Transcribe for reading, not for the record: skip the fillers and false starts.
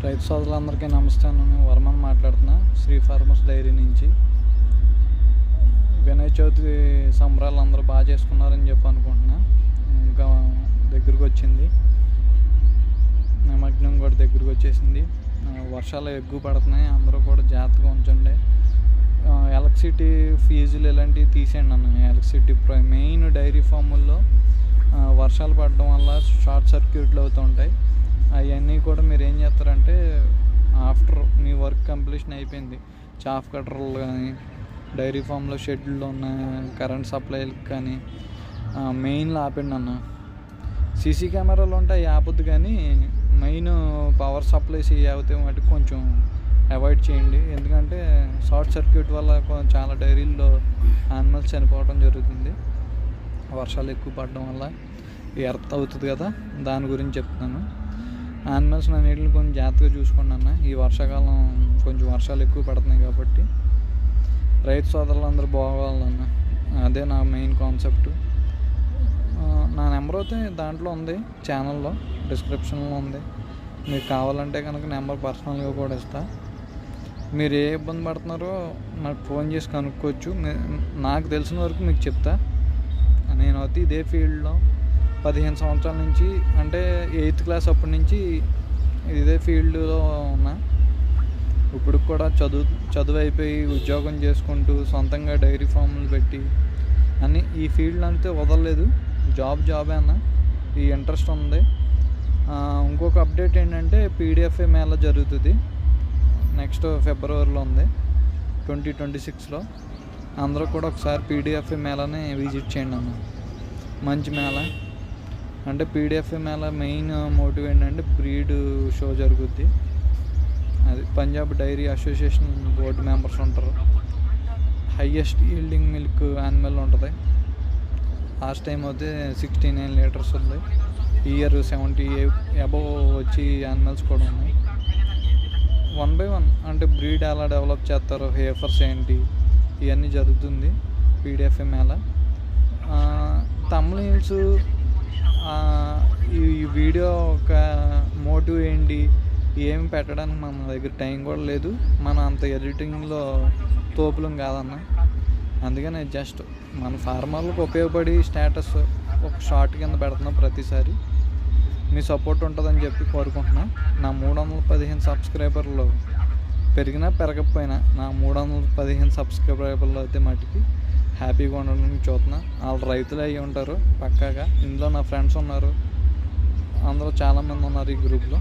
రైతు సోదరులందరికీ నమస్తే. నేను వర్మని మాట్లాడుతున్నా, శ్రీ ఫార్మర్స్ డైరీ నుంచి. వినాయక చవితి సంబరాలు అందరూ బాగా చేసుకున్నారని చెప్పి అనుకుంటున్నా. ఇంకా దగ్గరకు వచ్చింది, నిమగ్నం కూడా దగ్గరకు వచ్చేసింది. వర్షాలు ఎక్కువ పడుతున్నాయి, అందరూ కూడా జాగ్రత్తగా ఉంచండి. ఎలక్ట్రిసిటీ ఫీజులు ఇలాంటివి తీసేయండి అన్న. ఎలక్ట్రిసిటీ మెయిన్ డైరీ ఫాముల్లో వర్షాలు పడడం వల్ల షార్ట్ సర్క్యూట్లు అవుతూ ఉంటాయి. అవన్నీ కూడా మీరు ఏం చేస్తారంటే, ఆఫ్టర్ మీ వర్క్ కంప్లీషన్ అయిపోయింది, చాఫ్ కట్టర్లు కానీ డైరీ ఫామ్లో షెడ్యూల్లో ఉన్న కరెంట్ సప్లైలకు కానీ మెయిన్లో ఆపండి అన్న. సీసీ కెమెరాలు ఉంటాయి ఆపొద్దు, కానీ మెయిన్ పవర్ సప్లైస్ అవుతాయి వాటికి కొంచెం అవాయిడ్ చేయండి. ఎందుకంటే షార్ట్ సర్క్యూట్ వల్ల చాలా డైరీల్లో యానిమల్స్ చనిపోవడం జరుగుతుంది. వర్షాలు ఎక్కువ పడడం వల్ల ఎర్త్ అవుతుంది కదా, దాని గురించి చెప్తున్నాను. యానిమల్స్ అన్నిటిని కొంచెం జాగ్రత్తగా చూసుకోండి అన్న. ఈ వర్షాకాలం కొంచెం వర్షాలు ఎక్కువ పడుతున్నాయి కాబట్టి రైతు సోదరులందరూ బాగోవాలన్న, అదే నా మెయిన్ కాన్సెప్ట్. నా నెంబర్ అయితే దాంట్లో ఉంది, ఛానల్లో డిస్క్రిప్షన్లో ఉంది. మీకు కావాలంటే కనుక నెంబర్ పర్సనల్గా కూడా ఇస్తా. మీరు ఏ ఇబ్బంది పడుతున్నారో నాకు ఫోన్ చేసి కనుక్కోవచ్చు. నాకు తెలిసిన వరకు మీకు చెప్తా. నేను అయితే ఇదే ఫీల్డ్లో 15 సంవత్సరాల నుంచి, అంటే 8th క్లాస్ అప్పటి నుంచి ఇదే ఫీల్డ్లో ఉన్నా. ఇప్పుడు కూడా చదువు అయిపోయి ఉద్యోగం చేసుకుంటూ సొంతంగా డైరీ ఫామ్లు పెట్టి అన్నీ ఈ ఫీల్డ్ అంతే వదలలేదు. జాబే అన్న, ఈ ఇంట్రెస్ట్ ఉంది. ఇంకొక అప్డేట్ ఏంటంటే, పీడిఎఫ్ఏ మేళా జరుగుతుంది నెక్స్ట్ ఫిబ్రవరిలో ఉంది, 2026లో. అందరూ కూడా ఒకసారి పీడిఎఫ్ఏ మేళాని విజిట్ చేయండి అన్న. మంచి మేళా. అంటే పీడిఎఫ్ఏ మేళా మెయిన్ మోటివ్ ఏంటంటే, బ్రీడ్ షో జరుగుద్ది. అది Punjab dairy association board members ఉంటారు. హైయెస్ట్ ఈల్డింగ్ మిల్క్ యానిమల్ ఉంటుంది. లాస్ట్ టైం అయితే 69 లీటర్స్ ఉంది. ఇయర్ 70 అబవ్ వచ్చి యానిమల్స్ కూడా ఉన్నాయి. 1 by 1 అంటే బ్రీడ్ ఎలా డెవలప్ చేస్తారో, హేఫర్స్ ఏంటి, ఇవన్నీ జరుగుతుంది పీడిఎఫ్ఏ మేళా. థంబ్నెయిల్స్, ఈ వీడియో ఒక మోటివ్ ఏంటి ఏమి పెట్టడానికి మన దగ్గర టైం కూడా లేదు. మనం అంత ఎడిటింగ్లో తోపులం కాదన్న. అందుకని జస్ట్ మన ఫార్మర్లకు ఉపయోగపడి స్టేటస్ ఒక షార్ట్ కింద పెడుతున్నాం ప్రతిసారి. మీ సపోర్ట్ ఉంటుందని చెప్పి కోరుకుంటున్నా. నా 315 సబ్స్క్రైబర్లు పెరిగినా పెరగకపోయినా, నా 315 సబ్స్క్రైబర్లు అయితే మటుకి హ్యాపీగా ఉండడానికి చూస్తున్నా. వాళ్ళు రైతులు అయ్యి ఉంటారు పక్కాగా. ఇందులో నా ఫ్రెండ్స్ ఉన్నారు, అందరూ చాలామంది ఉన్నారు ఈ గ్రూప్లో.